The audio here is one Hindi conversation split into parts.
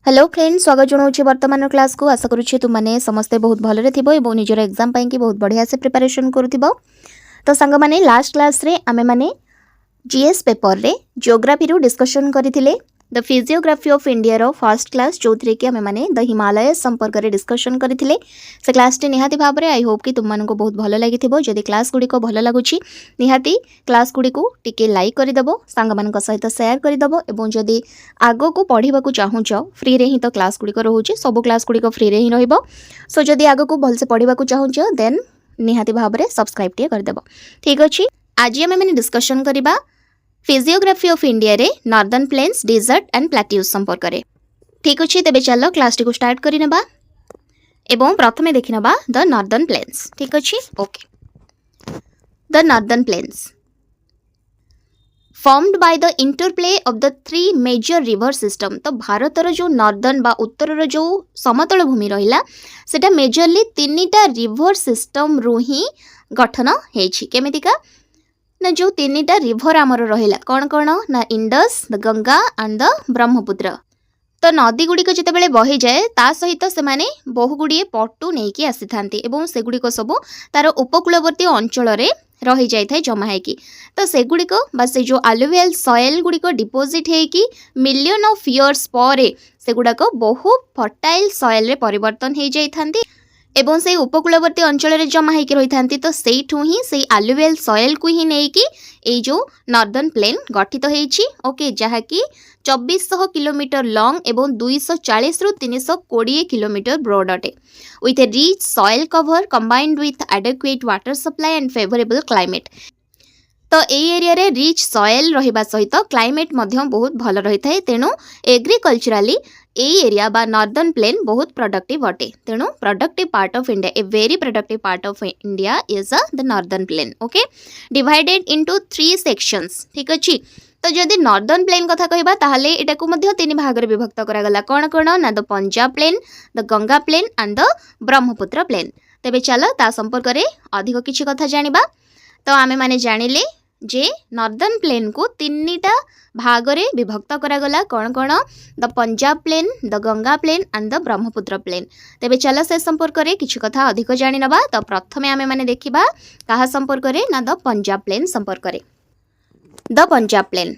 हेलो फ्रेंड्स, स्वागत जनाऊँ वर्तमान क्लास को। आशा करुच्छे तुमने समस्ते बहुत भलरे थिबो एवं निजर एग्जाम पाई कि बहुत बढ़िया से प्रिपरेशन करुथिबो। तो सांग माने लास्ट क्लास रे आमे माने जीएस पेपर रे जियोग्राफी रो डिस्कशन करथिले द फिजियोग्राफी ऑफ इंडिया रो फर्स्ट क्लास जोथरे कि आमे माने द हिमालय संपर्क रे डिस्कशन करथिले। से क्लास टे निहाती भाव रे आई होप कि तुम मानको बहुत भलो लागिथिबो। जदि क्लास गुडी को भलो लागुची निहाती क्लास गुडी को टिके लाइक करि दबो, सांग मानक सहित शेयर करि दबो एवं जदि आगो को पढ़िबा को चाहूच फ्री रे ही तो क्लास गुडी को रहउची, सब क्लास गुडी को फ्री रे ही रहइबो। सो जदि आगो को भल से पढ़िबा को चाहूच देन निहाती भाव रे सब्सक्राइब टे कर देबो। ठीक अछि, आज आमे माने डिस्कशन करिबा फिजियोग्राफी ऑफ इंडिया रे northern plains, desert and plateaus संपर्क रे। ठीक अछि, तेबे चलो क्लास टी को स्टार्ट करि नेबा एवं प्रथमे देखि नेबा द नॉर्दर्न प्लेन्स। ठीक अछि, okay. The northern plains formed by the interplay of the three major river system. तो भारतर जो नॉर्दर्न बा उत्तर जो समतल भूमि रहिला सेटा मेजरली तीनटा रिवर सिस्टम रु ही गठन हेछि। केमितिका ना जो तीनटा रिवर आमर रहिला कौन कौन ना Indus, the Ganga and the Brahmaputra. तो नदी गुड़िक जितेबाला बही जाए ता सहित से माने बहु गुड़िए पटु नहीं आसी थांती एवं सेगुड़िक सब तार उपकूलवर्ती अंचल रे रही जाए थे जमा है कि। तो सेगुड़िक बा से जो आलुवियल सॉइल गुड़िक डिपोजिट है कि मिलियन ऑफ इयर्स पर सेगुड़ाक बहु फर्टाइल सॉइल रे परिवर्तन हो जाई थांती एवं से उपकूलवर्ती अंचल रे जमा होकर रही थांती। तो सेठू ही से आलुवियल सॉइल को ही नहीं कि ए जो नॉर्दर्न प्लेन गठित होइछि। ओके, जहा कि 2400 किलोमीटर लॉन्ग एवं 240 रु 320 किलोमीटर ब्रॉड अटे, with A rich soil cover combined with adequate water supply and favourable climate. तो ए एरिया रे रिच सॉइल रहिबा सहित क्लाइमेट मध्य बहुत भल रही थाए, तेणु एग्रीकल्चराली ए एरिया बा नॉर्दर्न प्लेन बहुत प्रोडक्टिव अटे। तेणु productive part of India, a very productive part of India is the northern plane. Okay, divided into 3 sections. ठीक अछि, तो जदि नॉर्दर्न प्लेन कथा कहबा ताहले एटा को मध्य 3 भाग रे विभक्त करा गला। कोन कोन ना the Punjab plain, the Ganga plain and the Brahmaputra plain. तेबे चलो ता संपर्क रे अधिक किछि कथा जानिबा। तो आमे माने जानिले जे नॉर्दर्न प्लेन को 3टा भाग रे विभक्त करा गला। कौन कौन? The Punjab plain, the Ganga plain and the Brahmaputra plain. तेबे चलो से संपर्क रे किछि कथा अधिक जानि नबा। तो प्रथमे आमे माने देखिबा काहा संपर्क रे ना द पंजाब प्लेन संपर्क रे। The Punjab plain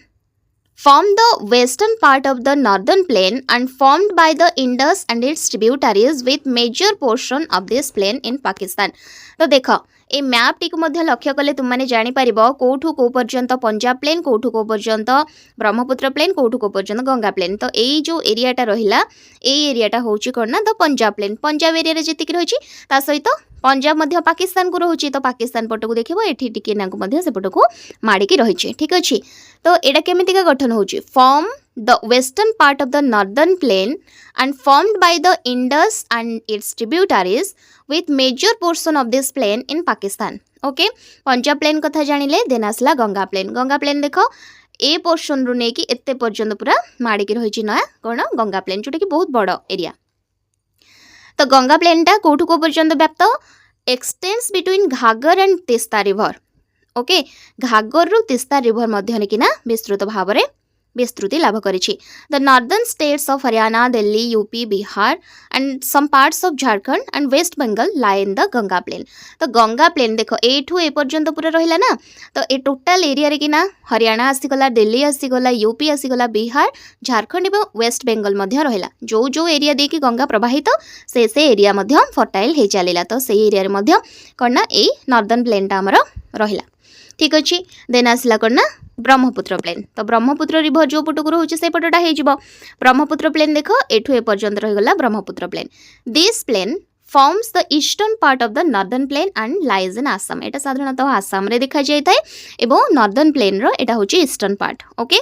form the western part of the northern plain and formed by the Indus and its tributaries with major portion of this plain in Pakistan। तो देखो ए मैप टी को मध्य लक्ष्य कले तुम माने जानि परिबो कोठु को पर्यंत पंजाब प्लेन, कोठु को पर्यंत ब्रह्मपुत्र प्लेन, कोठु को पर्यंत गंगा प्लेन। तो एई जो एरियाटा रहिला ए एरियाटा होची कोन ना the Punjab plain. Punjab area रे जेतिक रहिची ता सहित पंजाब मध्य पाकिस्तान को रहुची। तो पाकिस्तान पट को देखिबो एठी टिके ना को मध्य से पट को माडी की रहिची। ठीक अछि, तो एडा केमिति का गठन होची? Form the western part of the northern plain and formed by the Indus and its tributaries with major portion of this plain in Pakistan। Okay, Punjab plain कथा जानिले देन आसला गंगा प्लेन। गंगा प्लेन देखो ए पोर्शन रु नेकी एते पर्यंत पूरा माडी की रहिची ना कोन गंगा प्लेन, जोटा कि बहुत बड़ एरिया। तो गंगा प्लेन टा कोठु को पर्यंत व्याप्त extends between Ghaghara and Teesta river. Okay, Ghaghara रु तीस्ता रिवर मध्य कि ना विस्तृत भाव रे विस्तृति लाभ करिछि। The northern states of Haryana, Delhi, UP, Bihar and some parts of Jharkhand and West Bengal lie in the Ganga plain. तो गंगा प्लेन देखो एठू ए पर्यंत पूरा रहिला ना। तो ए टोटल एरिया रे कि ना हरियाणा आसीगला, दिल्ली आसीगला, यूपी आसीगला, बिहार, झारखंड एवं वेस्ट बंगाल मध्य रहिला। जो जो एरिया दे कि गंगा प्रवाहित से एरिया मध्य फर्टाइल हे चलिला। तो से एरिया रे मध्य कोन ए नॉर्दर्न प्लेन टा हमर रहिला। ठीक अछि, देन आसला कोन ना ब्रह्मपुत्र प्लेन। तो ब्रह्मपुत्र रिवर जो पट को रोचे से पटटा हे जिवो ब्रह्मपुत्र प्लेन। देखो एठू ए पर्यंत रहि गला Brahmaputra plain. This plain forms the eastern part of the northern plain and lies in Assam. एटा साधारणतः आसाम रे देखा जाय थाए एवं नॉर्दर्न प्लेन रो एटा होची ईस्टर्न पार्ट। ओके,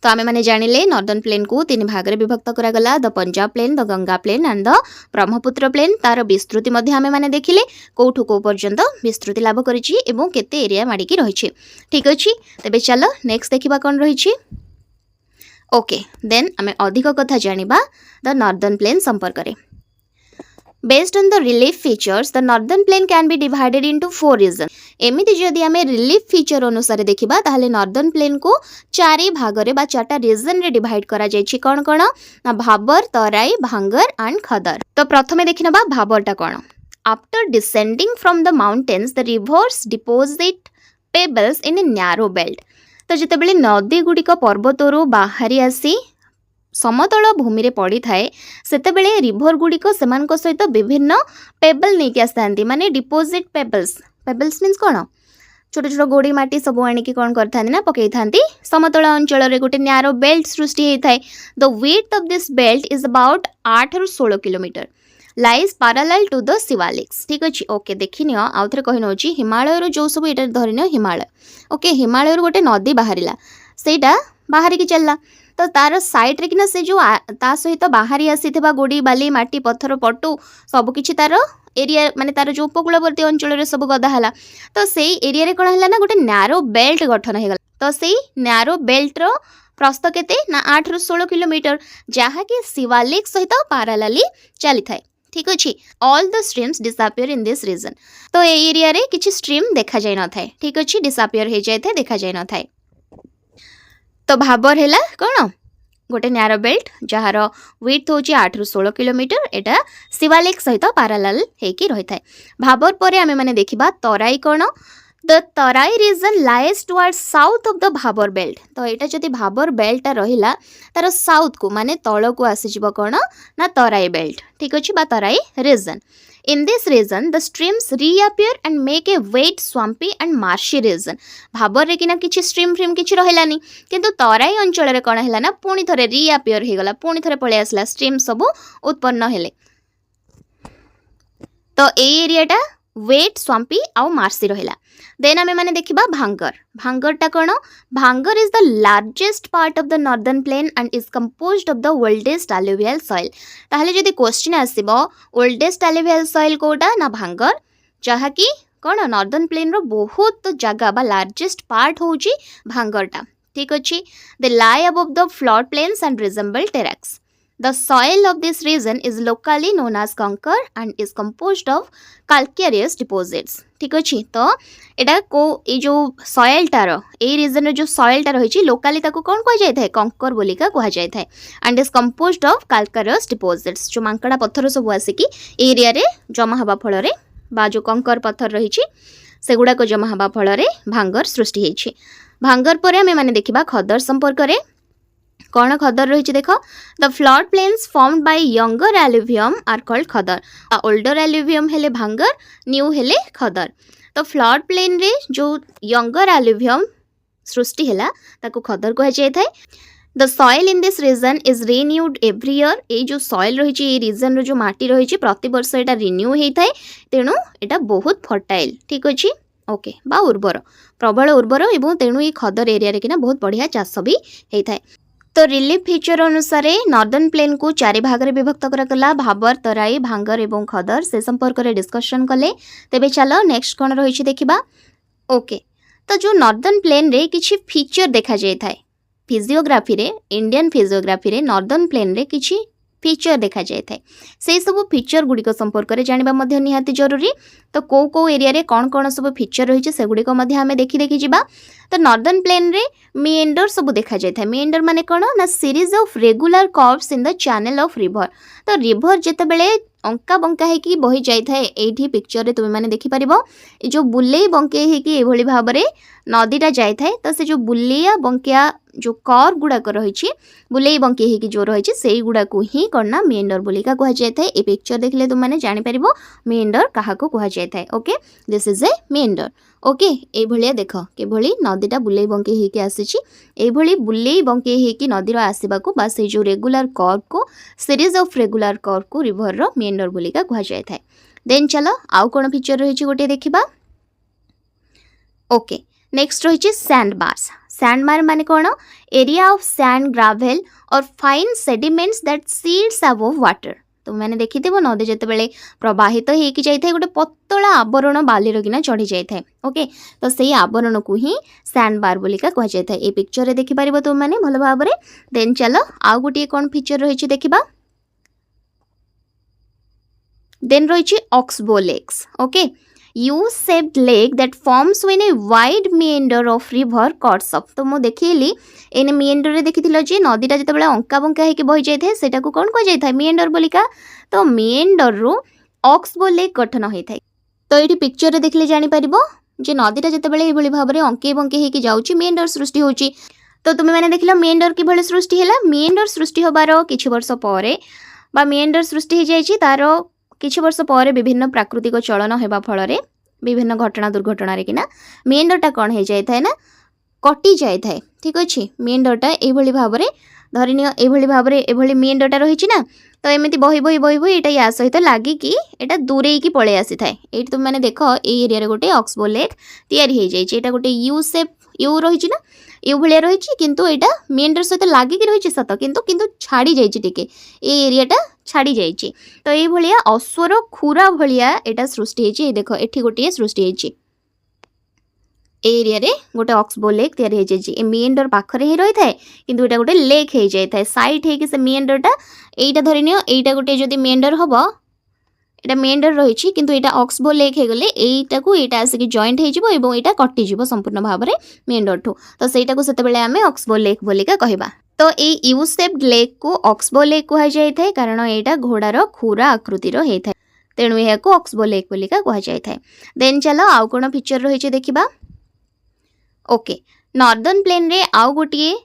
तो आमे माने जानिले नॉर्दर्न प्लेन को 3 भाग रे विभक्त करा गला। The Punjab plain, the Ganga plain and the Brahmaputra plain. तार विस्तृति मध्ये आमे माने देखिले कोठु को पर्यंत विस्तृति लाभ करिछि एवं केते एरिया माडी की रहिछि। ठीक अछि, तबे चलो नेक्स्ट देखिबा कोन रहिछि। ओके, देन आमे अधिक कथा जानिबा द नॉर्दर्न प्लेन संपर्क रे। Based on the relief features, the northern plain can be divided into 4 regions. एमिति जदि आमे रिलीफ फीचर अनुसार देखिबा ताहले नॉर्दर्न प्लेन को 4 भागरे बा 4टा रीजन रे डिवाइड करा जायछि कोन कोन ना भाबर, तराई, भांगर एंड खदर. तो प्रथमे देखिनबा भाबरटा कोन. After descending from the mountains, the rivers deposit pebbles in a narrow belt. तो जेतेबेले नदी गुडिक पर्वतरु बाहरी आसी समतल भूमि रे पड़ी थाए सेतेबेले रिभर गुडिक सेमानक सहित विभिन्न पेबल नेकी आसतांती माने डिपोजिट पेबल्स. पेबल्स मीन्स कोन छोट छोट गोड़ी माटी सब आनिकी कोन करथांती ना पकई थांती समतल अंचल रे गोटे न्यारो बेल्ट सृष्टि हेइ थाए. The width of this belt is about 8 रु 16 kilometre. Lies parallel to the Shivaliks. ठीक अछि. ओके देखिनियो आउ थरे कहि नउची हिमालय रो जो सब एटा धरिनो हिमालय. ओके हिमालय रो गोटे नदी बाहरिला सेटा बाहरी की चलला तो तार साइड रे किना से जो ता सहित बाहरी आसीथिबा गोडी बाली माटी पत्थर पटु सब किछि तार एरिया माने तार जो उपकूलवर्ती अंचल रे सब गदा हला तो सेई एरिया रे कोन हला ना गोटे नैरो बेल्ट गठन हे गला. तो सेई नैरो बेल्ट रो प्रस्थ केते ना 8 रु 16 किलोमीटर जहा कि शिवालिक सहित पैरेलली चली थाए. ठीक अछि. All the streams disappear in this region. तो ए एरिया रे किछि स्ट्रीम देखा जाय न थाए. ठीक अछि. डिसअपियर हे जाय थाए देखा जाय न थाए. तो भाबर हैला कोन गोटे नैरो बेल्ट जहार विड्थ होची 8 रु 16 किलोमीटर एटा शिवालिक सहित पैरेलल हेकी रही थाए. भाबर परे आमे माने देखिबा तराई कोन. The Terai region lies towards south of the Bhabar belt. तो एटा जदि भाबर बेल्ट रहिला तार साउथ को माने तळ को आसी जिवो कोन ना तराई बेल्ट. ठीक अछि बा तराई reason. In this region, the streams reappear and make a wet, swampy and marshy region. Bhabar रे किना किछि स्ट्रीम फ्रीम किछि रहिलानी किंतु तराई अंचल रे कोन हैला ना पुणी थरे रीअपियर हे गला पुणी थरे पळे आसला स्ट्रीम सब उत्पन्न हेले. तो ए एरियाटा वेट स्वाम्पी आउ मार्सी रहिला. देन आमे माने देखिबा भांगर. भांगरटा कोन Bhangar is the largest part of the northern plain and is composed of the oldest alluvial soil. ताहले जदि क्वेश्चन आसीबो ओल्डेस्ट एलुवियल सॉइल कोटा ना भांगर जहा कि कोन नॉर्दर्न प्लेन रो बहुत जगह बा लार्जेस्ट पार्ट होची भांगरटा. ठीक अछि. They lie above the flood plains and resemble terraces. The soil of this region is locally known as conker and is composed of calcareous deposits. ठीक अछि. तो एटा को ए जो सॉइल टार ए रीजन रे जो सॉइल टा रहिछि लोकली ताको कोन कह जाय थाए कंकर बोलिका कह जाय थाए and is composed of calcareous deposits. जो मांकड़ा पत्थर सब आसी कि एरिया रे जमा हबा फल रे बा जो कंकर पत्थर रहिछि सेगुडा को जमा हबा फल रे भांगर सृष्टि हेछि. भांगर परे हमें माने देखिबा खदर संपर्क रे कौन खदर रही देख. The flood plains formed by younger alluvium are called khadar. Older alluvium हेले भांगर न्यू हेले खदर. तो फ्लड प्लेन रे जो यंगर एलुवियम सृष्टि हैला ताको खदर कह जाय थाए. The soil in this region is renewed every year. ए जो सॉइल रही रीजन रो जो माटी रही प्रति वर्ष एटा रिन्यू हेइ थाए तेणु एटा बहुत फर्टाइल. ठीक अछि. ओके बा उर्वर प्रबल उर्वर एवं तेणु ये खदर एरिया रे किना बहुत बढ़िया चाष भी हेइ थाए. तो रिलीफ फीचर अनुसार नॉर्दर्न प्लेन को 4 भाग में विभक्त करागला भाबर, तराई, भांगर एवं खदर से संपर्क में डिस्कशन कले. तेबे चलो नेक्स्ट कौन रही देखिबा. ओके तो जो नॉर्दर्न प्लेन रे किछि फीचर देखा जाय थाए फिजियोग्राफी रे इंडियन फिजियोग्राफी रे नॉर्दर्न प्लेन रे किछि फीचर देखा जाय थाए. से सब फीचर गुडिक संपर्क में जानिबा मध्य निहाती जरूरी. तो को एरिया रे कौन सब फीचर रही से गुडिक मध्य आमे देखि जिबा. तो नॉर्दर्न प्लेन रे मिएंडर सब देखा जाय थाए. मिएंडर माने कोन ना series of regular curves in the channel of river. तो रिवर जेते बेले अंका बंका है कि बही जाय थाए एठी पिक्चर रे तुम माने देखि परिबो ए जो बुल्ले बंके है कि एभली भाव रे नदीटा जाय थाए. तो से जो बुल्लिया बंकिया जो कर्व गुड़ाक रही बुले बंके है कि जो रही से गुड़ा को ही करना मिएंडर बोलिका कह जाय थाए. ए पिक्चर देखले तुम माने जानि परिबो मिएंडर काहा को कह जाय थाए. Okay this is a meander. Okay ए भलिया देख के भली नदीटा बुले बंके है कि आसीची ए भली बुले बंके है कि नदीर आसीबा को बा से जो रेगुलर कर्व को सीरीज ऑफ रेगुलर कर्व को रिवर रो मिएंडर बोलिका कह जाय थाए. देन चलो आउ कोन पिक्चर रही गोटे देखिबा. ओके नेक्स्ट रही सैंड बार्स. सैंड बार माने कोन एरिया ऑफ सैंड ग्रावेल और fine sediments that seeds above water. तो मैंने देखी नदी जिते बड़े प्रवाहित होगी जाए गोटे पतला आवरण बाली किना चढ़ी जाए. ओके तो सही आवरण को ही सैंड बार बोलिका कह जाए. ये पिक्चर रे देखि पारिबो तुम माने भल भाव में. देन चलो आउ गोटे कौन फीचर रही देखिबा. देन रही oxbow lakes okay U-shaped lake that forms when a wide meander of river cuts off तो मु देखिली एने meander रे देखिथिलो जे नदीटा जेतेबेले अंका बंका हेकि बहि जाय थाए सेटा को कोन को जाय थाए meander बोलिका तो meander रो ऑक्सबो लेक गठन होई थाए तो एठी पिक्चर रे देखले जानि परिबो जे नदीटा जेतेबेले एभली भाबरे अंके बंके हेकि जाउची meander सृष्टि होची तो तुमे माने देखिलो meander कि भले सृष्टि हैला meander सृष्टि होबारो किछि वर्ष परे बा meander सृष्टि हे जायची तारो किछि वर्ष पर विभिन्न प्राकृतिक चलन हेबा फल विभिन्न घटना दुर्घटना रे किना मेंढरटा कौन हो जाए थाए ना कटि जाए थाए ठीक अच्छे मेंढरटा एभली भाव में धरिनिय एभली भाव में एभली मेंढरटा रही ना तो एमती बही बही बही बही एटा या सहित लागिकी एटा दूरे की पळे आसी थाए एठी तुम माने देख ए एरिया रे गोटे ऑक्सबो लेक तयारी हो जाए एटा गोटे यू शेप यू रही ना यू भाया रही किंतु एटा मेंढर सहित लागिकी रही सत किंतु किंतु छाड़ी जाइए टिके ए एरियाटा छाड़ी जाइए तो ये भाया अश्वर खुरा भाया एटा सृष्टि होती देख एठी गोटे सृष्टि होती एरिया रे गोटे ऑक्सबो लेक तैयारी हो जाए मेंढर पाखरे ही रही थाए किंतु एटा गोटे लेक हो जाए थाए साइड है कि से मेंढरटा एटा धरिनियो एटा गोटे जदी मेंढर हबो एटा मेंढर रही किंतु एटा ऑक्सबो लेक हे गले एटा को एटा आसिक जॉइंट हे जिवो एवं एटा कटि जिवो संपूर्ण भाव में मेंढर ठू तो सेटा को सेते बेले आमे ऑक्सबो लेक बोलिका कहबा तो ए यू शेप्ड लेक को ऑक्सबो लेक कह जाय थाए कारण एटा घोड़ार खुरा आकृतिर हे थाए तेणु एहा को ऑक्सबो लेक बोलिका कह जाय थाए देन चलो आउ कोन फीचर रही देखिबा ओके नॉर्दर्न प्लेन रे आउ गोटिए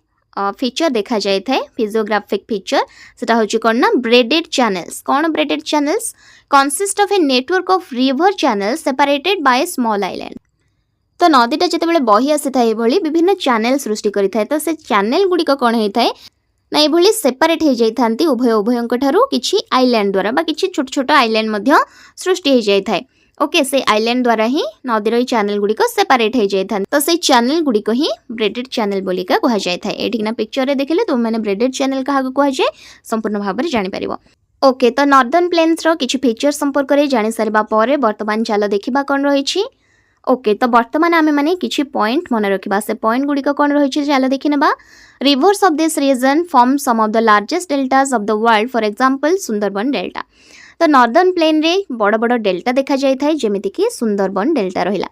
फीचर देखा जाए थाए फिजियोग्राफिक फीचर सेटा होची कोन ना ब्रेडेड चैनल्स कौन braided channels consist of a network of river channels separated by small island तो नदीटा जितेबाला बही आसी थाए भली विभिन्न चैनल सृष्टि करि थाए तो से चैनल गुड़िक कौन होता है ना ये सेपरेट हो जाती उभय उभयों ठारू किछि आइलैंड द्वारा बा किछि छोट छोट आइलैंड मध्य सृष्टि हो जाए थाए ओके से आइलैंड द्वारा ही नदीर चैनल गुड़िक सेपरेट हो जाए तो से चैनल गुड़िक ही ब्रेडेड चैनल बोलिका कह जाए ये पिक्चर रे देखले तुम मैंने ब्रेडेड चैनल क्या कह जाए संपूर्ण भाव में जानी पारिबो ओके तो नॉर्दर्न प्लेन्स रो किछि फीचर संपर्क में जानी सारिबा परे वर्तमान चलो देखिबा कोन रही ओके तो बर्तमान आमे माने किछि पॉइंट मन रखिबा से पॉइंट गुड़िक कौन रही चलो देखिनेबा rivers of this region form some of the largest deltas of the world for example Sundarban delta तो नॉर्दर्न प्लेन रे बड़ बड़ डेल्टा देखा जाय थाए जेमिति कि सुंदरबन डेल्टा रहिला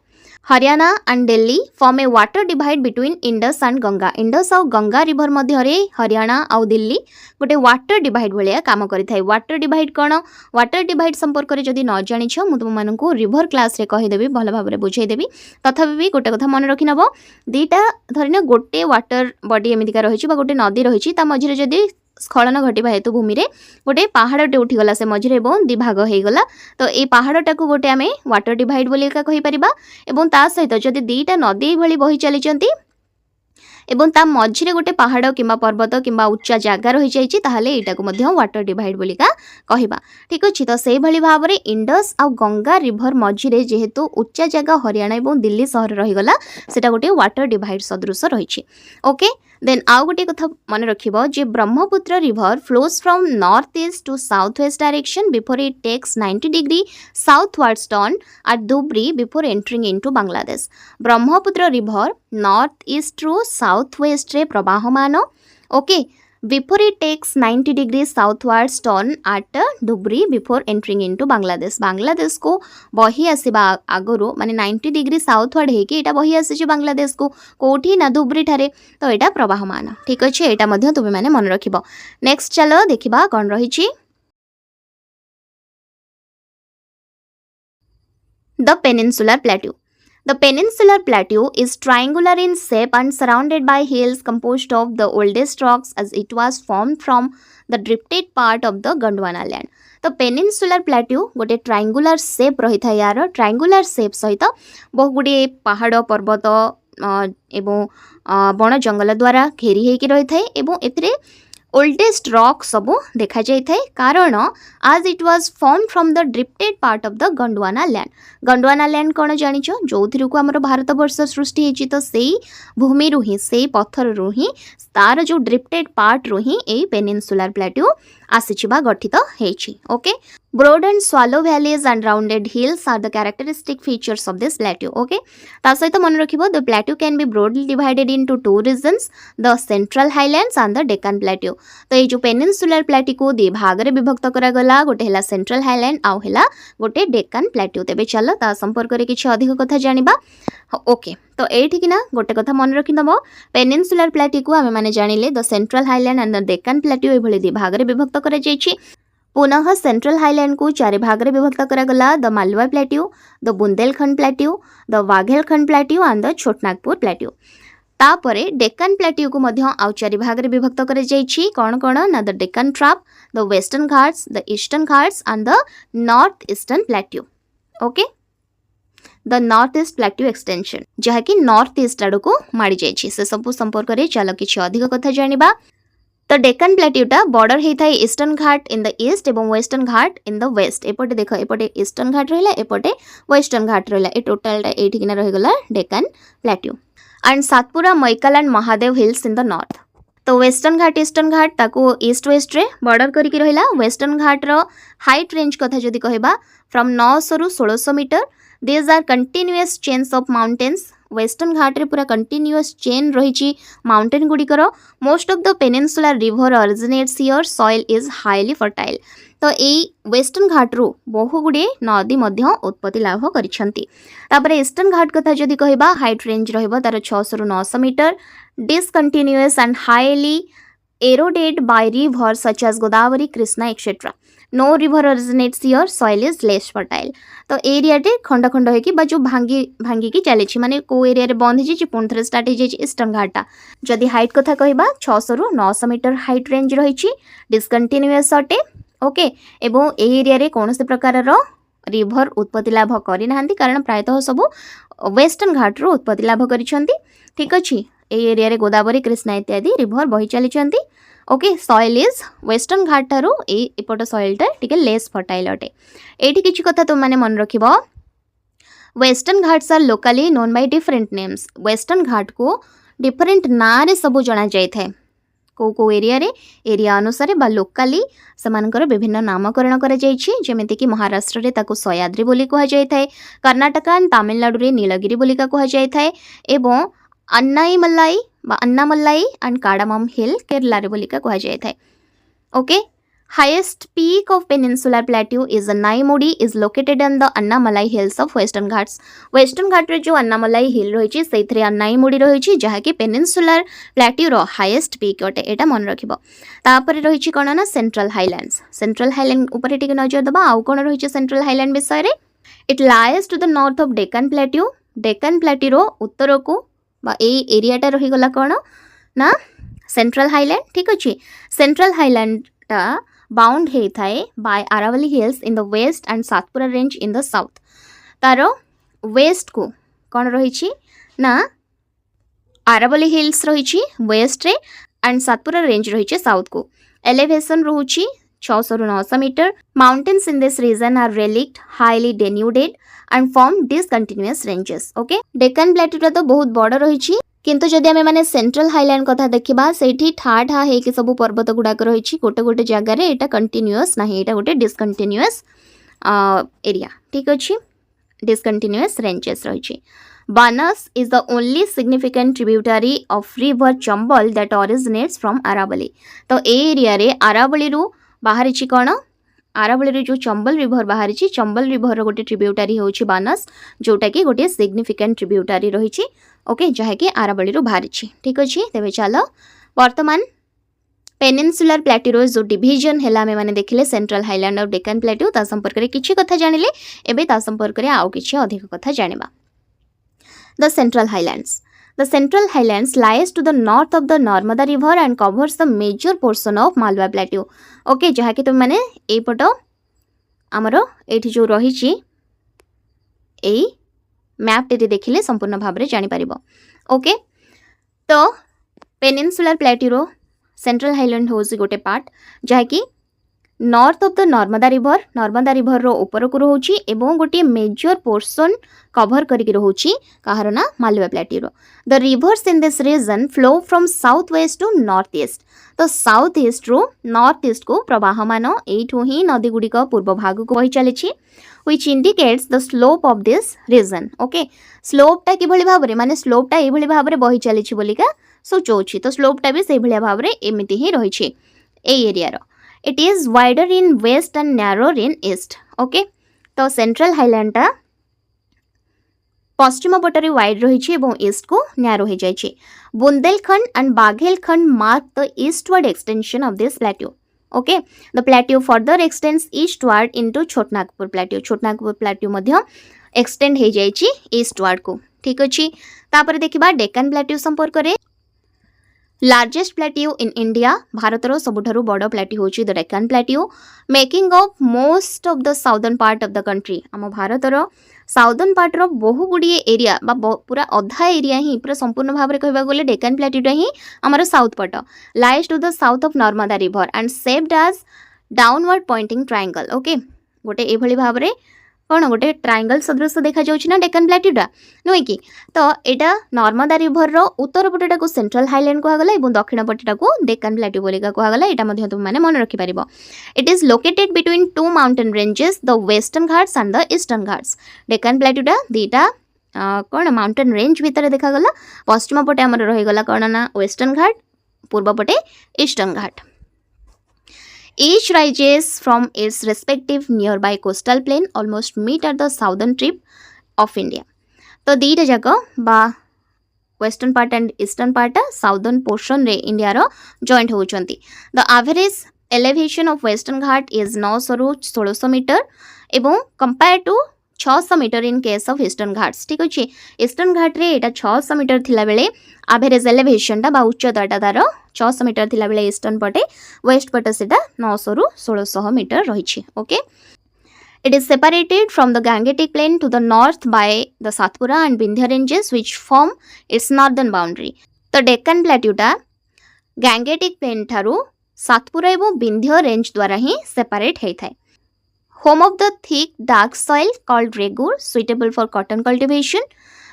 Haryana and Delhi form A water divide between Indus and Ganga Indus और गंगा रिवर मध्य रे हरियाणा और दिल्ली गोटे वाटर डिवाइड भाया काम करें वाटर डिवाइड कौन वाटर डिवाइड संपर्क में जदि न जानिछ मु तुम मानकु रिवर क्लास रे कहीदेवी भल भाव में बुझेदेवी तथापि भी गोटे कथा मन रखि नब दीटा धरिन गोटे वाटर बॉडी एमितिका रही गोटे नदी रही मझे जदि स्खलन घटिबा हेतु भूमि रे गोटे पहाड़टे उठीगला से मझे बहुत दिभाग हो गला तो ये पहाड़टा को गोटे आमे वाटर डिवाइड बोली कहि परिबा एवं ता सहित जदि दीटा नदी भली बही चलीचंती एवं ता मझिरे गोटे पहाड़ किंबा पर्वत किंबा उच्चा जगह रही जाइए ताहले एटा को मध्य वाटर डिवाइड बोलिका कहिबा ठीक अछि तो सेही भली भाव रे इंडस आ गंगा रिवर मझिरे जेहेतु उच्चा जगह हरियाणा एवं दिल्ली शहर रही गला सेटा गोटे वाटर डिवाइड सदृश रही ओके देन आउ गोटे कथा मन रखिबो जे Brahmaputra river flows from north east to south west direction before it takes 90 degree southwards turn at Dhubri before entering into Bangladesh Brahmaputra river north east रु साउथ वेस्ट रे प्रवाहमान okay before it takes 90 degree southwards turn at Dhubri before entering into Bangladesh Bangladesh को बही आसीबा आगरो माने 90 डिग्री साउथवर्ड हे कि एटा बही आसी बांग्लादेश को कोठी ना धुबरी ठारे तो एटा प्रवाहमान ठीक अछि एटा मध्य तुमे माने मन रखिबो नेक्स्ट चलो देखिबा कोन रहिछि the peninsular plateau The peninsular plateau is triangular in shape and surrounded by hills composed of the oldest rocks as it was formed from the drifted part of the Gondwana land. तो पेनिनसुलर प्लेट्यू गोटे ट्रायंगुलर शेप रही था यार ट्रायंगुलर शेप सहित बहुत गुड़े पहाड़ पर्वत एवं बण जंगल द्वारा घेरी होकर रही था एवं एथिरे ओल्डेस्ट रॉक सब देखा जाय थाए कारण आज it was form from the drifted part of the Gondwana land कौन जानिछ जो थी को आमर भारत वर्ष सृष्टि होती तो से भूमि रु ही से पत्थर रु ही तार जो ड्रिफ्टेड पार्ट रु ही ए पेनिनसुलर प्लेट्यू आसीचिबा गठित हेछि okay broad and shallow valleys and rounded hills are the characteristic features of this plateau okay ता सहित मन रखिबो the plateau can be broadly divided into two regions the central highlands and the Deccan plateau तो ये जो पेनिनसुलर प्लेटी को दि भाग रे विभक्त करा गला गोटे हैला सेंट्रल हाईलैंड आउ हैला गोटे डेक्कन प्लेट्यू तेबे चलो ता संपर्क रे किछि अधिक कथा जानिबा ओके तो एठी कि ना गोटे कथा मन रखि दबो पेनिनसुलर प्लेटी को आमे माने जानिले the central highland and the Deccan plateau ए भली दि भाग रे विभक्त करा जायछि पुनः सेंट्रल हाईलैंड को चारि भाग रे विभक्त करा गला the Malwa plateau the Bundelkhand plateau the Baghelkhand plateau and the Chhotanagpur plateau तापरे डेक्कन प्लेट्यू को मध्य आउ चारि भाग रे विभक्त करे जायछि कोन कोन ना the Deccan trap the western Ghats the eastern Ghats and the north eastern plateau okay the north east plateau extension जहा कि नॉर्थ ईस्ट आड़ को माड़ी जायछि से सब संपर्क रे चलो किछि अधिक कथा जानिबा तो डेक्कन प्लेट्यूटा बॉर्डर होता है eastern Ghat in the east एवं western Ghat in the west एपटे देख एपटे ईस्टर्न घाट रहिला एपटे वेस्टर्न घाट रहिला ए टोटलटा एठी किना रहिगला Deccan plateau and Satpura Maikal and Mahadev hills in the north तो वेस्टर्न घाट ईस्टर्न घाट ताको ईस्ट वेस्ट रे बॉर्डर करके रहिला वेस्टर्न घाट रो हाइट रेंज कथा जदि कहबा फ्रॉम 900 रु 1600 meter these are continuous chains of mountains western Ghat रे पूरा कंटिन्यूअस चेन रही माउंटेन गुड़िकर most of the peninsular river originates here soil is highly fertile तो यही वेस्टर्न घाट रू बहु गुड़े नदी मध्य उत्पत्ति लाभ करिसेंती तापरे ईस्टर्न घाट कथा जदि कहबा हाइट रेंज रहबो तार 600 रु 900 metre discontinuous and highly eroded by rivers such as Godavari, Krishna, etc. No river originates here, soil is less fertile. तो एरिया टे खंड खंड होकी बा जो भांगी भांगी की चले छी माने को एरिया रे बंद हे छी पुन थरे स्टार्ट हे छी ईस्टर्न घाटा जदि हाइट कथा कहबा 600 रु 900 मीटर हाइट रेंज रही छी डिसकंटिन्यूअस अटे ओके एवं ए एरिया रे कोनोसे प्रकार रो रिवर उत्पत्ति लाभ करि नाहंती कारण प्रायतः सब वेस्टर्न घाट रो उत्पत्ति लाभ करिसंती ठीक अछि ए एरिया रे गोदावरी कृष्णा इत्यादि रिवर बही चली ओके सॉइल इज वेस्टर्न घाट ठारू एपट सॉइल टा टिके लेस फर्टाइल अटे एठी किछि कथा तुम माने मन रखिबो western Ghats are locally known by different names western Ghat को डिफरेंट ना रे सब जणा जाय थाए को एरिया रे एरिया अनुसार बा लोकली समानकर विभिन्न नामकरण करा जायछि जेमिति कि महाराष्ट्र रे ताको सह्याद्री बोली कहा जाय थाए कर्नाटक एंड तमिलनाडु रे नीलगिरी बोली का कहा जाय थाए एवं Anaimalai Anamalai and cardamom hill Kerala रे बोलिका कहा जाय थाए okay highest peak of peninsular plateau is Anamudi is located on the Anamalai hills of western Ghat रे जो अन्नामलाई हिल रही सेथरे अन्नाईमुडी रही जहा कि पेनिनसुलर प्लेट्यू रो हाईएस्ट पीक अटे एटा मन रखिबो तापर रही कोन ना सेंट्रल हाईलैंड ऊपर टिके नजर दबा आउ कोन रही सेंट्रल हाईलैंड विषय रे it lies to the north of Deccan plateau रो उत्तर को एरियाटा रही गला कौन ना सेंट्रल हाईलैंड ठीक अच्छे सेंट्रल हाईलैंड टा बाउंड होता है by Aravalli hills in the west and Satpura range in the south तार वेस्ट को कौन रही ना अरावली हिल्स रही वेस्ट रे एंड सातपुरा रेंज रही साउथ को एलिवेशन रोची 600 रु 900 meter mountains in this region are relict highly denuded and form discontinuous ranges okay Deccan प्लेट्यूटा तो बहुत बड़ रही किंतु जदि आमे माने सेंट्रल हाईलैंड कथा देखिबा सेठी ठा ठा हे कि सब पर्वत गुडाक रही गोटे गोटे जगह रे एटा कंटिन्यूअस नाही एटा गोटे डिसकंटिन्यूअस एरिया ठीक अछि डिसकंटिन्यूअस रेंजेस रही Banas is the only significant tributary of river Chambal that originates from Aravalli तो ए एरिया रे अरावली रु बाहरी कौन आरावली जो चंबल रिवर बाहरी चंबल रिवर गोटे ट्रिब्यूटरी होची बानस जोटा कि गोटे सिग्निफिकेंट ट्रिब्यूटरी रही ओके जहाँकि आरावली बाहरी ठीक अच्छे तेज चलो वर्तमान पेनिनसुलर प्लेट्यूर जो डिवीजन है आम मैंने देखिले सेंट्रल हाईलैंड और डेक्कन प्लेट्यू ता संपर्क में किछि कथा जानिले एबे ता संपर्क में आउ किछि अधिक कथा जानिबा the Central Highlands lies to the north of the Narmada River and covers the major portion of Malwa Plateau. Okay, जहाँ कि तुम मैंने ए पट आमर एठी जो रही ए मैप टे देखिले संपूर्ण भाव में जानी पारिबो ओके तो पेनिनसुलर प्लेट्यूर सेंट्रल हाईलैंड होउस गोटे पार्ट जहाँ कि north of the Narmada river रो ऊपर को रोची एवं गोटे मेजर पोर्शन कवर करके रोची कहार ना मालवा प्लेट्यूर the rivers in this region flow from south west to north east तो साउथ ईस्ट रू नॉर्थ ईस्ट को प्रवाहमान एठू ही नदी गुड़िक पूर्व भाग को बही चली which indicates the slope of this region okay स्लोपटा किभली भाबरे माने स्लोपटा एभली भाबरे बही चली बोलिका सोचौछि तो स्लोपटा भी सेही भलिया भाबरे एमिति ही रहिछि ए एरिया रो it is wider in west and narrower in east okay तो सेंट्रल हाईलैंडटा पश्चिम पटरे वाइड रही और ईस्ट को नैरो हो जाए Bundelkhand and Baghelkhand mark the eastward extension of this plateau okay the plateau further extends eastward into Chhotanagpur plateau मध्य एक्सटेंड हो जाए ईस्टवर्ड को ठीक अच्छे तापर देखिबा डेक्कन प्लेट्यू संपर्क में लार्जेस्ट प्लेट्यू इन इंडिया भारतर सबुठारु बड़ प्लेट्यू होची the Deccan plateau making up most of the southern part of the country आम भारतर साउदर्न पार्ट रो बहु गुड़िए एरिया पूरा अधा एरिया ही पूरा संपूर्ण भाव में कहबा गले डेक्कन प्लेट्यूटा ही आमर साउथ पट lies to the south of Narmada river and shaped as downward pointing triangle okay गोटे एभली भाव में कौन गोटे ट्रायंगल सदृश देखा जाउछि डेक्कन प्लेट्यूटा नुहे कि तो यहाँ नर्मदा रिवर रो उत्तर पटेटा को सेंट्रल हाईलैंड कहगला और दक्षिण पटेटा को डेक्कन प्लेट्यू बोलिका कहगला यहाँ तुम मैंने मन रखिपार it is located between two mountain ranges the western Ghats and the eastern Ghats Deccan प्लेट्यूटा दीटा कौन माउंटेन रेंज भितर देखागला पश्चिम पटे आमर रहीगला कौन ना वेस्टर्न घाट पूर्व पटे eastern Ghat Each rises from its respective nearby coastal plain almost meet at the southern tip of India. तो दीटा जाक बा western part and eastern part southern portion रे इंडिया रो जॉइंट होचंती the average elevation of western Ghat is 900 रु 1600 मीटर एवं compare to 600 meter in case of eastern Ghats ठीक अच्छे ईस्टर्न घाट रे एटा 600 मीटर थिला बेले एवरेज एलिवेशन टा बा उच्चताटा तार 600 मीटर थिला बेले ईस्टर्न पटे वेस्ट पटे सेटा 900 रु 1600 मीटर रही okay it is separated from the Gangetic plain to the north by the Satpura and Vindhya ranges which form its northern boundary तो डेक्कन प्लेट्यूटा गैंगेटिक प्लेन ठारू सातपुरा एवं विंध्य रेंज द्वारा ही सेपरेट होता है home of the thick dark soil called regur suitable for cotton cultivation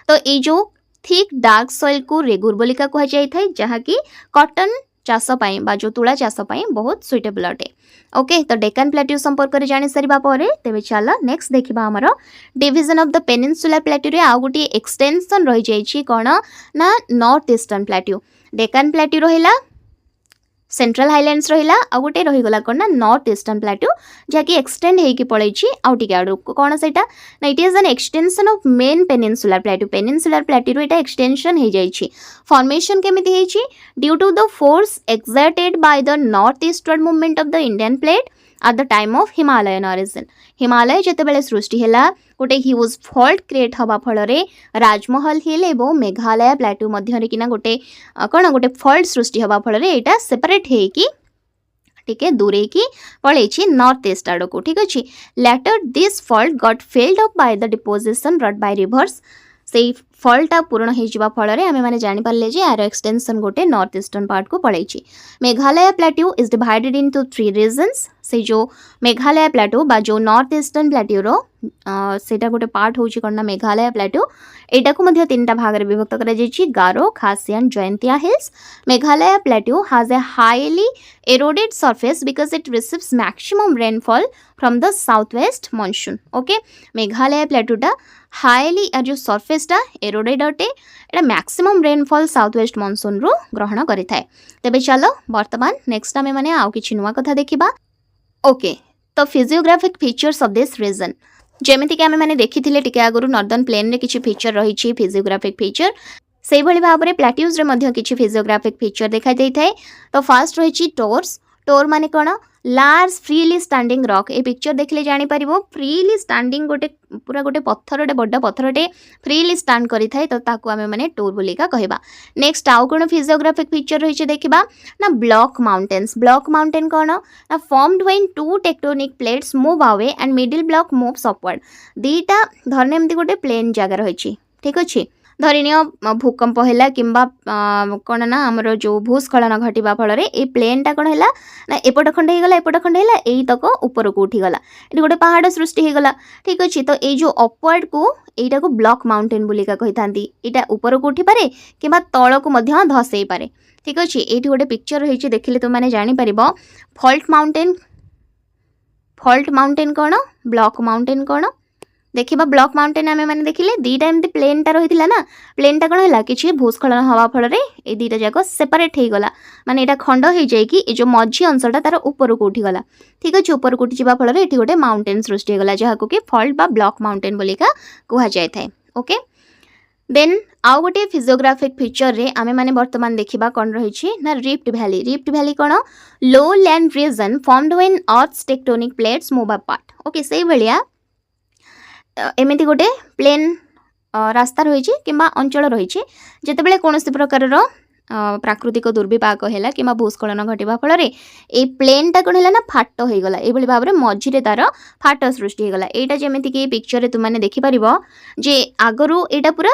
तो ये जो थिक डार्क सॉइल को रेगुर बोलिका कह जाए जहाँ कि कॉटन चाष बा जो तुला चाष बहुत सुइटेबल अटे ओके तो डेक्कन प्लेट्यू संपर्क में जानी सारा पर तेज चल नेक्स्ट देखा आमर division of the peninsula plateau रे आउ गोटे एक्सटेंशन रही जाइए कौन ना north eastern plateau Deccan plateau रहा सेंट्रल हाईलैंड्स रहा आ गोटे रहीगला कौन ना नॉर्थ ईस्टर्न प्लेट्यू जहाँकि एक्सटेंड होगी पड़े आउ टे आड़ कौन से it is an extension of main peninsular plateau यहाँ एक्सटेंशन हो जाए फॉर्मेशन केमिति due to the force exerted by the north eastward movement of the Indian plate at the time of Himalayan origin Himalaya जेतेबेले सृष्टि हैला गोटे ह्यूज फॉल्ट क्रिएट हवा फल राजमहल हिल एवं मेघालय प्लेट्यू मध्य किना गोटे कौन गोटे फॉल्ट सृष्टि हवा फल यहाँ सेपरेट होगी टिके दूरे की पड़े नॉर्थ ईस्ट आड़ को ठीक अच्छे later this fault got filled up by the deposition रड बाय रिवर्स से फॉल्टा पूर्ण हो फल आम मैंने जानीपारे यार एक्सटेंशन गोटे नॉर्थ ईस्टर्न पार्ट को पड़े Meghalaya plateau is divided into 3 regions से जो मेघालय प्लेट्यू बा जो नॉर्थ ईस्टर्न प्लेट्यू रो सेटा गोटे पार्ट होची कौन ना मेघालय प्लेट्यू एटा को मध्य 3टा भाग में विभक्त करा जायछि Garo Khasi and Jaintia hills Meghalaya plateau has a highly eroded surface because it receives maximum rainfall from the south west monsoon okay Meghalaya प्लेट्यूटा हाईली जो सरफेसटा एरोडेड अटे एटा maximum rainfall south west monsoon रु ग्रहण करि थाए तेबे चलो वर्तमान नेक्स्ट आमे माने आउ किछि नुवा कथा देखिबा ओके तो physiographic features of this region जेमिति कि आमे माने देखिथिले टिके आगुरु नॉर्दर्न प्लेन रे किछि फीचर रहिछि फिजियोग्राफिक फीचर से भली भाव में प्लेट्यूज रे मध्य किछि फिजियोग्राफिक फीचर देखा जाय थाए तो फास्ट रहिछि टोर्स टोर माने कोन लार्ज फ्रीली स्टैंडिंग रॉक ए पिक्चर देखले जानी परिबो फ्रीली स्टैंडिंग गोटे पूरा गोटे पत्थरटे बड़ पत्थरटे फ्रीली स्टैंड करि थाए तो ताकू आमे माने टोर बोलिका कहबा नेक्स्ट आउ कोन फिजियोग्राफिक फीचर रहिছে देखिबा ना ब्लॉक माउंटेन कोन ना formed when two tectonic plates move away and middle block moves upward दीटा धरने एमती गोटे प्लेन जगह रहिଛି ठीक अछि धरिनिय भूकंप है कि कौन ना आमर जो भूस्खलन घटवा फल ये प्लेनटा कौन है ना एपट खंड होगा एपट खंड है यही तक ऊपर को उठीगला ये गोटे पहाड़ सृष्टि होगा ठीक अच्छे तो ये जो अपवर्ड को यहीटा को ब्लॉक माउंटेन बोलिका कही था यहाँ ऊपर को उठी पारे कि तल को धसई पारे ठीक अच्छे ये गोटे पिक्चर रही देखिले तुम मैंने जापर फॉल्ट माउंटेन कौन ब्लॉक माउंटेन कौन देखिबा ब्लॉक माउंटेन आमे माने देखिले दीटा एमती प्लेनटा रहिथिला ना प्लेनटा कोन हला किछि भूस्खलन हवा फल रे ए दीटा जाको सेपरेट हे गला माने एटा खंड हे जाय कि ए जो मझी अंशटा तार ऊपर को उठी गला ठीक अछि ऊपर को उठी जिबा फल रे एठी गोटे माउंटेन सृष्टि हे गला जहा को कि फॉल्ट बा ब्लॉक माउंटेन बोलिका कुहा जाय थाए ओके देन आउ गोटे फिजियोग्राफिक फीचर रे आमे माने वर्तमान देखिबा कोन रहिछि ना रिफ्ट वैली कोन low land region formed when earth's tectonic plates move apart okay सेही भलिया एमिति गोटे प्लेन रास्ता रही किंबा अंचल रही जितेबाला कौन प्रकार प्राकृतिक दुर्विपाक है कि भूस्खलन घटवा फल ये प्लेनटा कौन है ना फाट हो गला ये भाव में मझीरे तार फाट सृष्टि होगला यहाँ जमीक कि पिक्चर तुमने देखिपर जे आगु यहाँ पूरा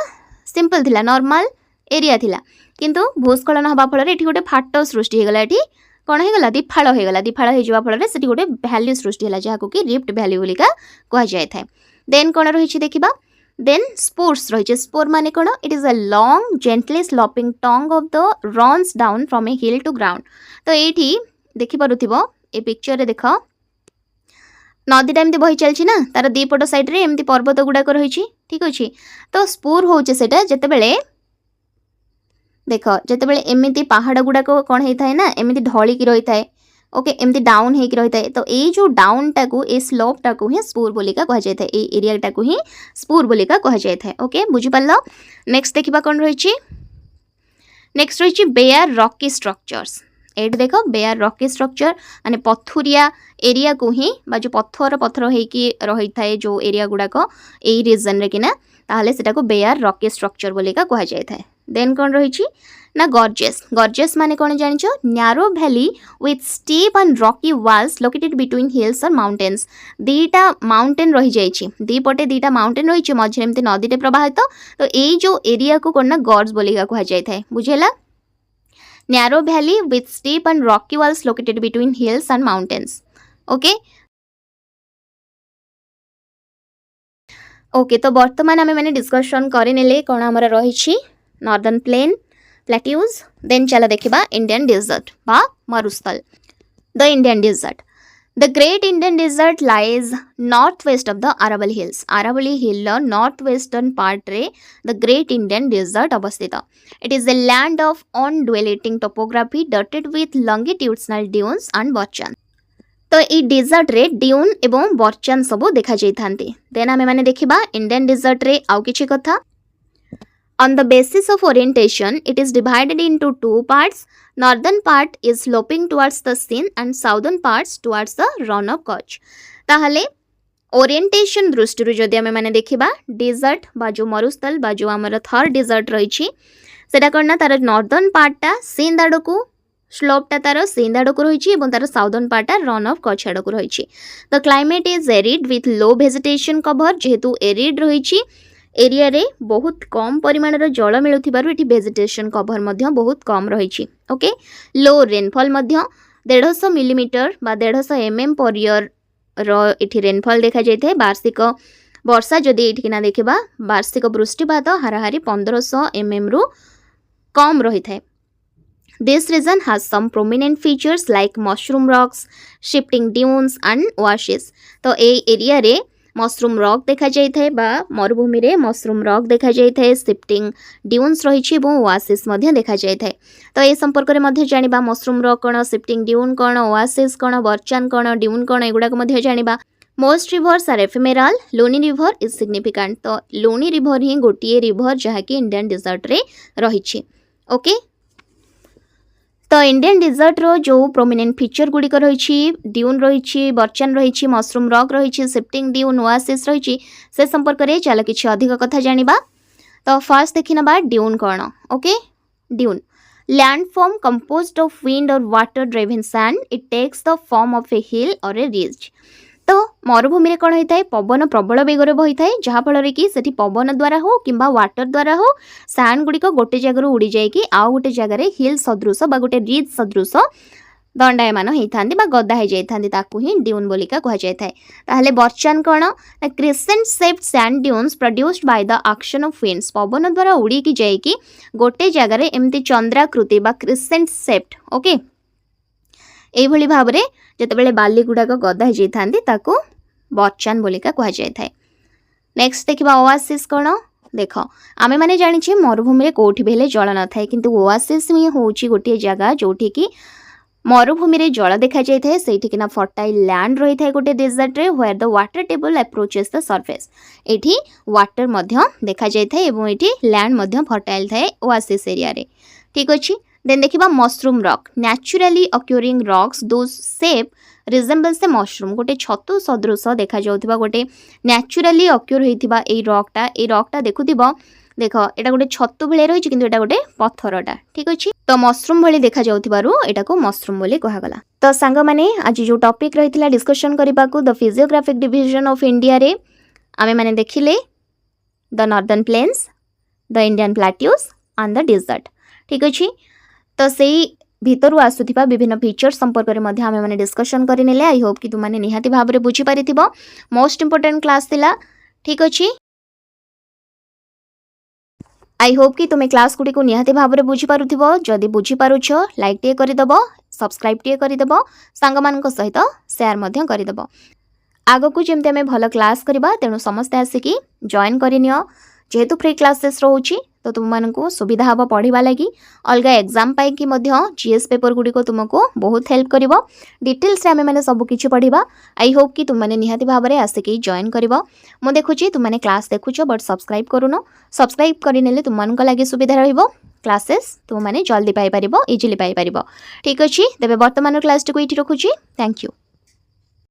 सिंपल थिला नॉर्मल एरिया थिला किंतु भूस्खलन हवा फल ये गोटे फाट सृष्टि होगला ये कौन होगा दीफाड़ होगला दीफाड़ हो फल से गोटे भैल्यू सृष्टि है जहाँ कि रिफ्ट वैली बोलिका कहुए देन कौन रही देखा देन स्पोर्स रही स्पोर माने कौन it is a long gently sloping tongue of the runs down from a hill to ground तो ये देखिपुव ए पिक्चर देख नदीटा एमती बही चलती ना तार दीपट साइड रे एमती पर्वत गुड़ाक रही ठीक अच्छे तो स्पोर होचे सेटा जेतेबेले देख जेतेबेले एमती पहाड़ गुड़ाक कौन होता है ना एमती ढलिकी रही है ओके एमती डाउन होकर रही है तो ये जो डाउन टाकू ए स्लोप टाकू ही स्पूर बोलिका कह जाए ए एरिया टाकू ही स्पूर बोलिका कह जाए ओके बुझिपाल नेक्स्ट देखा कौन रही नेक्स्ट रही बेयर रॉकी स्ट्रक्चर्स एट देख बेयर रॉकी स्ट्रक्चर माने पथुरिया एरिया को ही जो पत्थर पत्थर होगी रही है जो एरिया गुड़ाक यही रिजन रे किना ताहले सेटा को बेयर रॉकी स्ट्रक्चर बोलिका कह जाए देन कौन रही ना गॉर्जियस गॉर्जियस माने कौन जानिछ narrow valley with steep and rocky walls located between hills और माउंटेन्स दीटा माउंटेन रही जाइछि दीपटे दीटा माउंटेन रही मझे एमती नदीटे प्रवाहित तो ये जो एरिया को कौन ना गॉर्ज बोलिका कह जाए बुझेला narrow valley with steep and rocky walls located between hills and mountains okay okay तो वर्तमान आमे माने डिस्कशन करेनेले कौन आमर रही नॉर्दर्न प्लेन प्लेट्यूज देन चला देखिबा इंडियन डेजर्ट बा मरुस्थल the Indian desert the great Indian desert lies north west of the Aravalli hills Aravalli hill north western part रे द ग्रेट इंडियन डेजर्ट अवस्थित it is a land of undulating topography dotted with longitudinal dunes and barchan तो ये डेजर्ट रे ड्यून एवं बर्चन सब देखा जाइथांती देन आमे माने देखिबा इंडियन डेजर्ट रे आउ किछि कथा On the basis of orientation, it is divided into two parts. Northern part is sloping towards the Sindh and southern parts towards the Run of Kutch. ताहले ओरिएंटेशन दृष्टि जदि आमे माने देखिबा डेजर्ट बा जो मरुस्थल बा जो हमर थर डेजर्ट रही सेटा करना तार नॉर्दर्न पार्टटा सिंध आड़कू स्लोपटा तार सिंध आड़कू रही तार साउदर्न पार्टटा रन ऑफ कच्छ आड़कू रही the climate is arid with low vegetation cover जेहेतु एरिड रही एरिया रे बहुत कम परिमाणर जल मिलुथिबारु एठी वेजिटेशन कवर मध्य बहुत कम रही ओके लो रेनफॉल मध्य 150 मिलीमीटर बा 150 mm पर ईयर एठी रेनफॉल देखा जाइए वार्षिक वर्षा जदि एठी ना देखिबा वार्षिक वृष्टिपात हाराहारी 1500 mm रु कम रही है This region has some prominent features like mushroom rocks, shifting dunes and oases. तो ए एरिया रे मशरूम रॉक देखा जाए बा मरुभूमि रे मशरूम रॉक देखा जाए शिफ्टिंग ड्यून्स रही ओआसिस देखा जाए तो ये संपर्क में जाना मशरूम रॉक कौन शिफ्टिंग ड्यून कौन ओआसिस कौन बर्चन कौन ड्यून कौन एगुड़ाक जाना most rivers are ephemeral Luni river is significant तो लोनी रिभर ही गोटे रिभर जहाँकि इंडियन डेजर्ट रे रही ओके तो इंडियन डेजर्ट रो जो प्रोमिनेंट फीचर गुड़िक रही ड्यून रही बर्चन रही मशरूम रॉक रही शिफ्टिंग ड्यून ओआसिस रही से संपर्क में चल कि अधिक कथा जानिबा तो फर्स्ट देखि नबा ड्यून कौन okay dune landform composed of wind और water driven sand it takes the form of a hill और ए रिज तो मरुभूमि कौन होता है पवन प्रबल बेगर बही था जहाँफल कि सेठी पवन द्वारा हो कि वाटर द्वारा हो सैंड गुड़िक गोटे जगह उड़ी जाए आउ गोटे जगार हिल सदृश बा गोटे रिज सदृश दंडायमान होता गदा हो जाता ही ड्यून बोलिका कहुए ताहले बर्चन कौन crescent shaped sand dunes produced by the action of winds पवन द्वारा उड़ीकी जाइकी गोटे जगार एमती चंद्राकृति बा क्रिसेंट शेप्ड ओके एभली भाव में जितेबाला बाली गुड़ाक गदा हो जाता बर्चन बोलिका कहुए नेक्स्ट देखा ओआसिस कौन देख आमे मैंने जानी मरुभूमि में कौटी भी जल न थाए किंतु ओआसिस ही हूँ गोटे जगह जोठी की मरुभूमि रे जल देखा जाए से फर्टाइल लैंड रही है गोटे डेजर्ट रे where the water table approaches the surface एठी वाटर मध्य देखा जाए एवं एठी लैंड मध्य फर्टाइल थाए ओआसिस एरिया रे ठीक अच्छे। देन देखा mushroom rock naturally occurring rocks those shape resembles the mushroom गोटे छतु सदृश देखा जाउथिबा गोटे नेचुरली अक्यूर होइथिबा ए रॉकटा देखुथिबो देख एटा गोटे छतु भले रही किंतु एटा गोटे पत्थरटा ठीक अच्छे। तो मशरूम भली देखा जाउथिबारु एटा को मशरूम बोली कहगला। तो सांग माने आज जो टॉपिक रहितला डिस्कशन करबा को the physiographic division of India रे आमे माने देखिले the northern plains the Indian plateaus and the desert ठीक अच्छे। तो सेही भितर आसुथिबा विभिन्न फीचर संपर्क में मध्य आमे माने डिस्कशन करिनेले आई होप कि तुमाने निहाती भाव में बुझी पारिथिबो मोस्ट इंपोर्टेंट क्लास थिला ठीक अच्छे। आई होप कि तुम्हें क्लास गुड़ी को निहाती भाव में बुझी पारुथिबो जदि बुझी पारुछ लाइक टे करदेव सब्सक्राइब टे करदेव सांग मान सहित शेयर मध्य करदेव आग को जमती आम भल क्लास करवा तेणु समस्ते आसिकी जॉइन करनियो जेहेतु फ्री क्लासेस रोची तो तुमको सुविधा हम पढ़ा लगी अलग एग्जाम पाई जीएस पेपर गुड़ी को तुमको बहुत हेल्प कर डिटेल्स आम मैंने सबकि पढ़ा। आई होप कि तुमने निहाती भाव में आसिकी जॉइन कर मु देखुची तुमने क्लास देखुच बट सब्सक्राइब करूनो सब्सक्राइब करने तुमको लगे सुविधा रहिबो क्लासेस तुमने जल्दी पाई परिबो इजिली पाई परिबो ठीक अच्छे। तेबे वर्तमान क्लास टी को इठी रखुची थैंक यू।